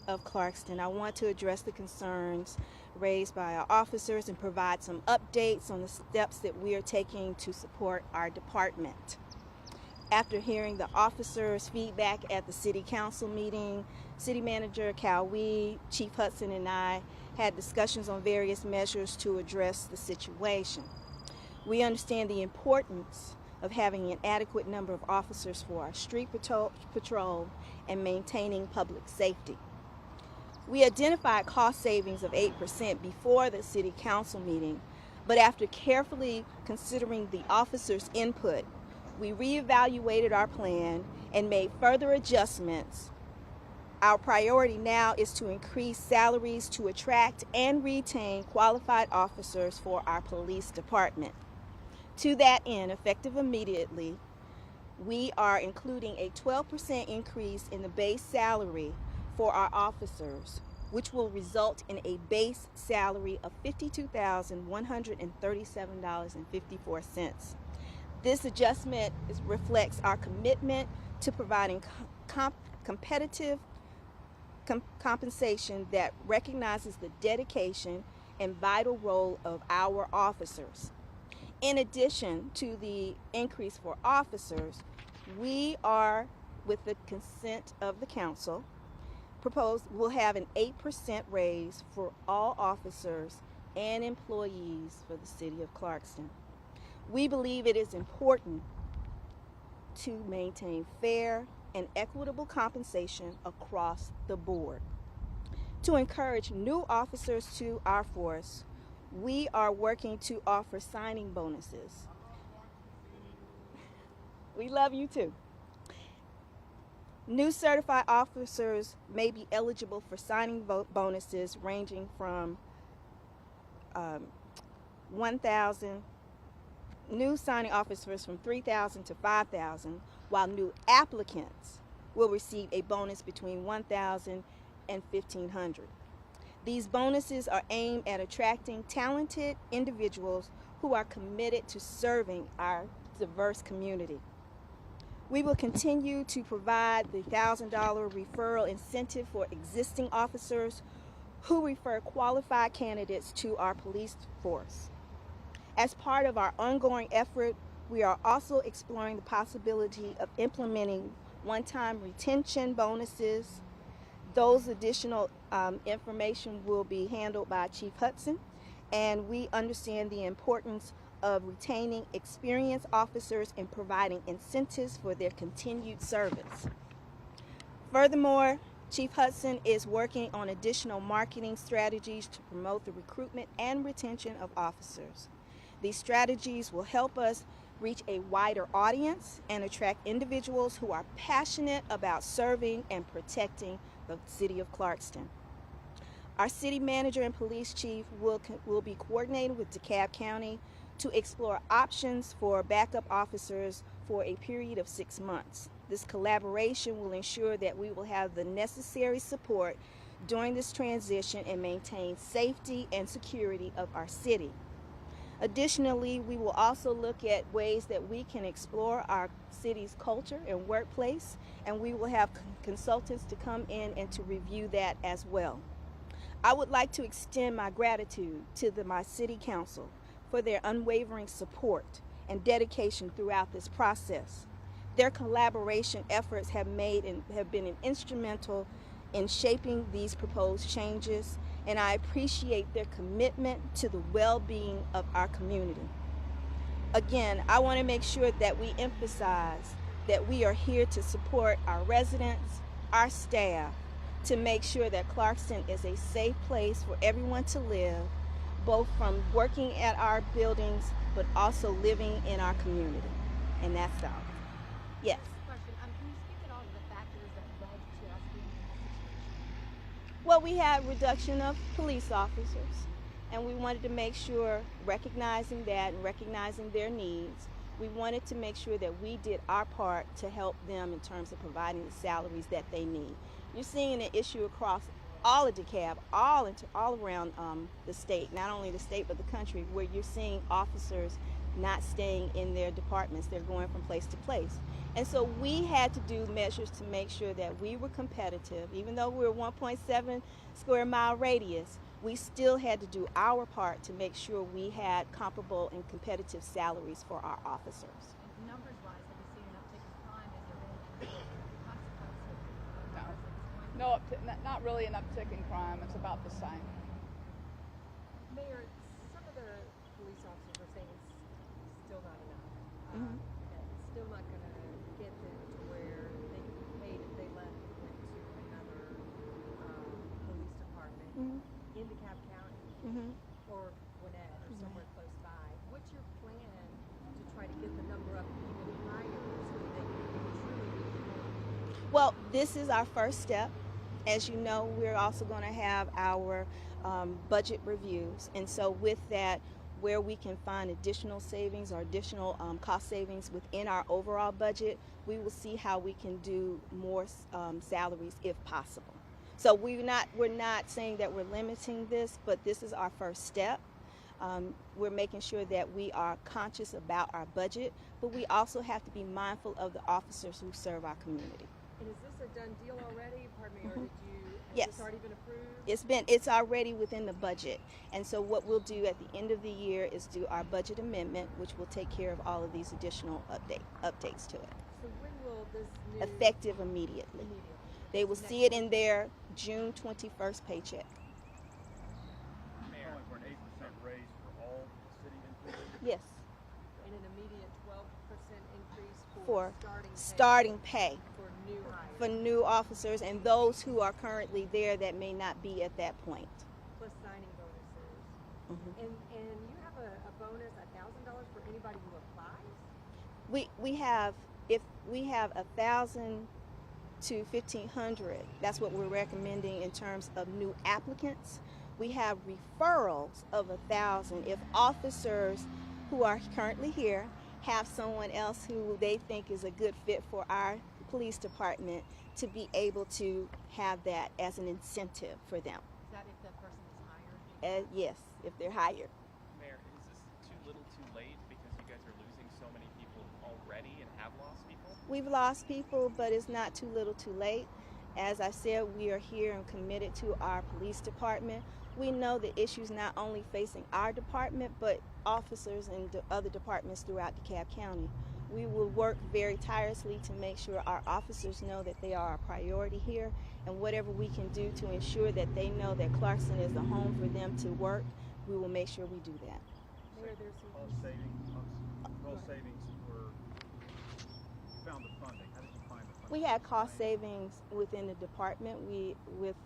of Clarkston, I want to address the concerns raised by our officers and provide some updates on the steps that we are taking to support our department. After hearing the officers' feedback at the City Council meeting, City Manager Cowee, Chief Hudson, and I had discussions on various measures to address the situation. We understand the importance of having an adequate number of officers for our street patrol and maintaining public safety. We identified cost savings of 8% before the City Council meeting, but after carefully considering the officers' input, we reevaluated our plan and made further adjustments. Our priority now is to increase salaries to attract and retain qualified officers for our police department. To that end, effective immediately, we are including a 12% increase in the base salary for our officers, which will result in a base salary of $52,137.54. This adjustment reflects our commitment to providing competitive compensation that recognizes the dedication and vital role of our officers. In addition to the increase for officers, we are, with the consent of the council, we'll have an 8% raise for all officers and employees for the city of Clarkston. We believe it is important to maintain fair and equitable compensation across the board. To encourage new officers to our force, we are working to offer signing bonuses. We love you too. New certified officers may be eligible for signing bonuses ranging from new signing officers from $3,000 to $5,000, while new applicants will receive a bonus between $1,000 and $1,500. These bonuses are aimed at attracting talented individuals who are committed to serving our diverse community. We will continue to provide the $1,000 referral incentive for existing officers who refer qualified candidates to our police force. As part of our ongoing effort, we are also exploring the possibility of implementing one-time retention bonuses. Those additional information will be handled by Chief Hudson, and we understand the importance of retaining experienced officers and providing incentives for their continued service. Furthermore, Chief Hudson is working on additional marketing strategies to promote the recruitment and retention of officers. These strategies will help us reach a wider audience and attract individuals who are passionate about serving and protecting the city of Clarkston. Our city manager and police chief will be coordinating with DeKalb County to explore options for backup officers for a period of 6 months. This collaboration will ensure that we will have the necessary support during this transition and maintain safety and security of our city. Additionally, we will also look at ways that we can explore our city's culture and workplace, and we will have consultants to come in and to review that as well. I would like to extend my gratitude to my city council for their unwavering support and dedication throughout this process. Their collaboration efforts have been instrumental in shaping these proposed changes, and I appreciate their commitment to the well-being of our community. Again, I want to make sure that we emphasize that we are here to support our residents, our staff, to make sure that Clarkston is a safe place for everyone to live, both from working at our buildings, but also living in our community. And that's all. Yes. Question. Can you speak at all to the factors that led to us being in this situation? Well, we had reduction of police officers, and we wanted to make sure, recognizing that and recognizing their needs, we wanted to make sure that we did our part to help them in terms of providing the salaries that they need. You're seeing an issue across all of DeKalb, all around the state, not only the state but the country, where you're seeing officers not staying in their departments. They're going from place to place. And so we had to do measures to make sure that we were competitive. Even though we're 1.7 square mile radius, we still had to do our part to make sure we had comparable and competitive salaries for our officers. And numbers-wise, have you seen an uptick in crime? Is there any consequence of No, not really an uptick in crime. It's about the same. Mayor, some of the police officers are saying it's still not enough. Mhm. And it's still not going to get them to where they could be paid if they left and went to another police department in DeKalb County Mhm. or Gwinnett or somewhere close by. What's your plan to try to get the number up even higher so that they can truly be paid? Well, this is our first step. As you know, we're also going to have our budget reviews. And so with that, where we can find additional savings or additional cost savings within our overall budget, we will see how we can do more salaries if possible. So we're not saying that we're limiting this, but this is our first step. We're making sure that we are conscious about our budget, but we also have to be mindful of the officers who serve our community. And is this a done deal already? Pardon me, or did you, has Yes. this already been approved? It's already within the budget. And so what we'll do at the end of the year is do our budget amendment, which will take care of all of these additional updates to it. So when will this new... Effective immediately. They will see it in their June 21st paycheck. Calling for an 8% raise for all city employees. Yes, And an immediate 12% increase for for starting pay for new hires, for new officers and those who are currently there that may not be at that point. plus signing bonuses. Mhm. And you have a bonus, $1,000 for anybody who applies? We have, if we have 1,000 to 1,500, that's what we're recommending in terms of new applicants. We have referrals of 1,000 if officers who are currently here have someone else who they think is a good fit for our police department, to be able to have that as an incentive for them. Is that if that person is hired? Yes, if they're hired. Mayor, is this too little too late because you guys are losing so many people already and have lost people? We've lost people, but it's not too little too late. As I said, we are here and committed to our police department. We know the issues not only facing our department, but officers in other departments throughout DeKalb County. We will work very tirelessly to make sure our officers know that they are a priority here, and whatever we can do to ensure that they know that Clarkston is a home for them to work, we will make sure we do that. Mayor, there's some... Cost savings were, found the funding. How did you find the funding? We had cost savings within the department. With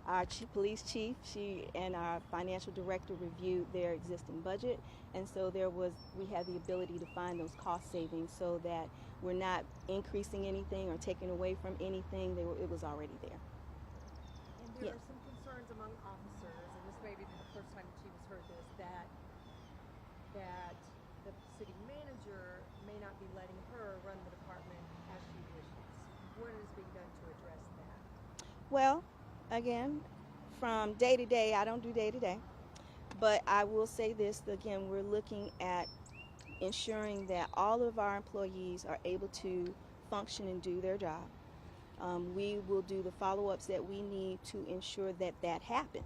our police chief, she and our financial director reviewed their existing budget, and so we had the ability to find those cost savings so that we're not increasing anything or taking away from anything. It was already there. And there Yes. are some concerns among officers, and this may be the first time the chief has heard this, that the city manager may not be letting her run the department as she wishes. What is being done to address that? Well, again, from day to day, I don't do day to day, but I will say this, again, we're looking at ensuring that all of our employees are able to function and do their job. We will do the follow-ups that we need to ensure that that happens.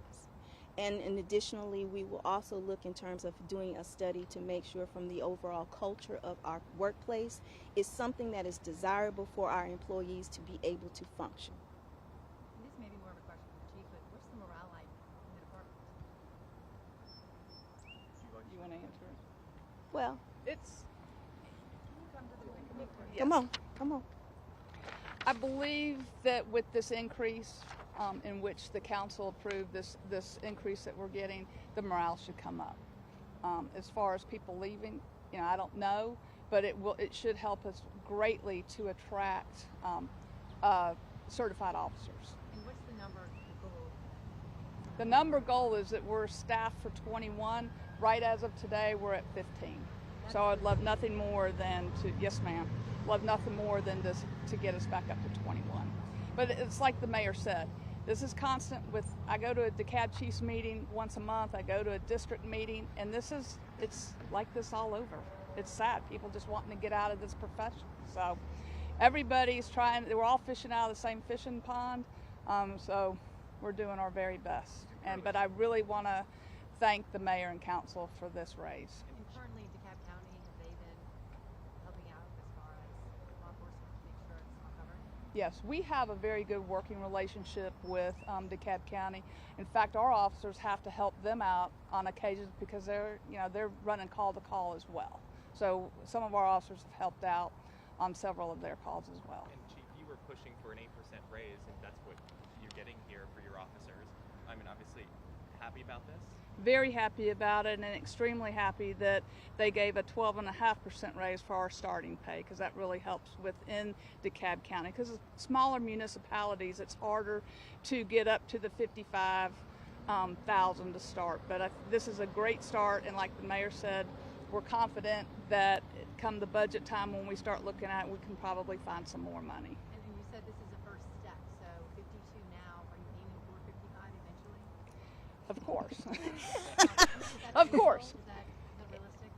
And additionally, we will also look in terms of doing a study to make sure from the overall culture of our workplace is something that is desirable for our employees to be able to function. And this may be more of a question for the chief, but what's the morale like in the department? You want to answer it? Well, It's, Come to the mic. yes. come on. I believe that with this increase, in which the council approved this increase that we're getting, the morale should come up. As far as people leaving, I don't know, but it should help us greatly to attract certified officers. And what's the number goal? The number goal is that we're staffed for 21. Right as of today, we're at 15. So I'd love nothing more than to, yes ma'am, love nothing more than to get us back up to 21. But it's like the mayor said, this is constant I go to a DeKalb Chiefs meeting once a month, I go to a district meeting, and this is it's like this all over. It's sad. People just wanting to get out of this profession. So everybody's trying. We're all fishing out of the same fishing pond. So we're doing our very best. But I really want to thank the mayor and council for this raise. And currently in DeKalb County, have they been helping out as far as law enforcement to make sure it's all covered? Yes, we have a very good working relationship with DeKalb County. In fact, our officers have to help them out on occasions because they're running call to call as well. So some of our officers have helped out on several of their calls as well. And Chief, you were pushing for an 8% raise, and that's what you're getting here for your officers. I mean, obviously, happy about this? Very happy about it, and extremely happy that they gave a 12.5% raise for our starting pay, because that really helps within DeKalb County. Because smaller municipalities, it's harder to get up to the 55,000 to start. But this is a great start, and like the mayor said, we're confident that come the budget time when we start looking at it, we can probably find some more money. And you said this is a first step, so 52 now, are you aiming for 55 eventually? Of course. Of course. Is that realistic?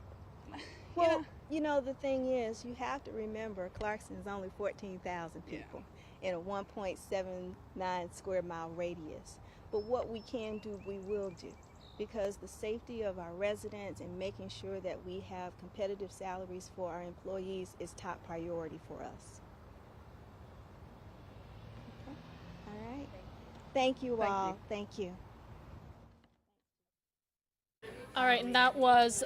Well, you know, the thing is, you have to remember Clarkston is only 14,000 people in a 1.79 square mile radius. But what we can do, we will do, because the safety of our residents and making sure that we have competitive salaries for our employees is top priority for us. Okay. All right. Thank you all. Thank you. All right, and that was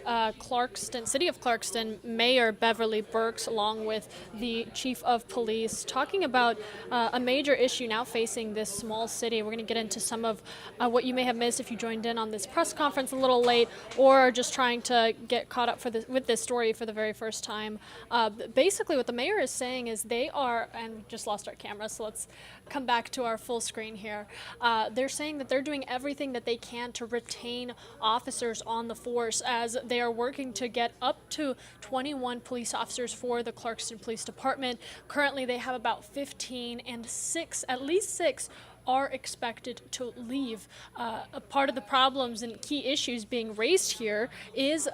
City of Clarkston Mayor Beverly Burks, along with the Chief of Police, talking about a major issue now facing this small city. We're going to get into some of what you may have missed if you joined in on this press conference a little late, or just trying to get caught up with this story for the very first time. Basically, what the mayor is saying is they are, and we just lost our camera, so let's come back to our full screen here. They're saying that they're doing everything that they can to retain officers on the force, as they are working to get up to 21 police officers for the Clarkston Police Department. Currently, they have about 15, and at least six are expected to leave. A part of the problems and key issues being raised here is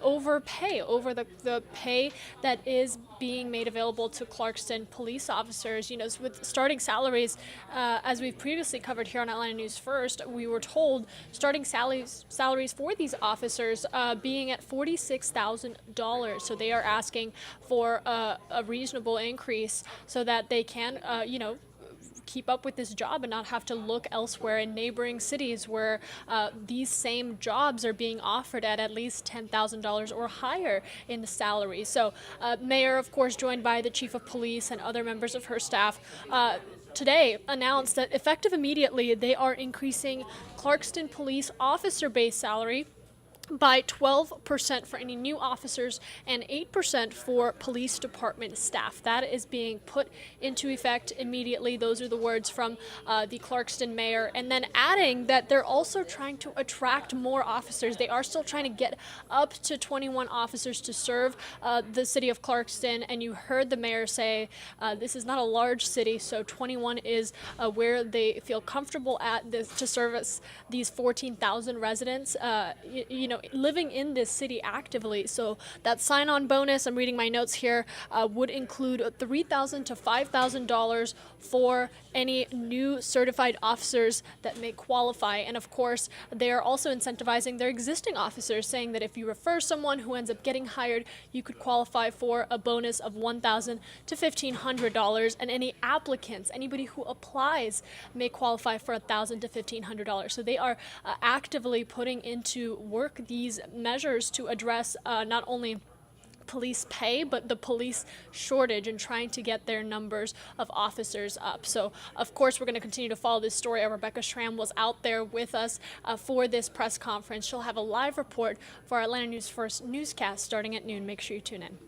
over the pay that is being made available to Clarkston police officers. You know, with starting salaries, as we've previously covered here on Atlanta News First, we were told starting salaries for these officers being at $46,000. So they are asking for a reasonable increase so that they can, keep up with this job and not have to look elsewhere in neighboring cities where these same jobs are being offered at least $10,000 or higher in the salary. So Mayor, of course, joined by the Chief of Police and other members of her staff, today announced that effective immediately, they are increasing Clarkston Police officer base salary by 12% for any new officers and 8% for police department staff. That is being put into effect immediately. Those are the words from the Clarkston mayor. And then adding that they're also trying to attract more officers. They are still trying to get up to 21 officers to serve the city of Clarkston. And you heard the mayor say this is not a large city, so 21 is where they feel comfortable at to service these 14,000 residents. Living in this city actively. So that sign-on bonus, I'm reading my notes here, would include $3,000 to $5,000 for any new certified officers that may qualify. And of course, they are also incentivizing their existing officers, saying that if you refer someone who ends up getting hired, you could qualify for a bonus of $1,000 to $1,500. And any applicants, anybody who applies, may qualify for $1,000 to $1,500. So they are actively putting into work these measures to address not only police pay, but the police shortage, and trying to get their numbers of officers up. So, of course, we're going to continue to follow this story. Rebecca Schramm was out there with us for this press conference. She'll have a live report for our Atlanta News First newscast starting at noon. Make sure you tune in.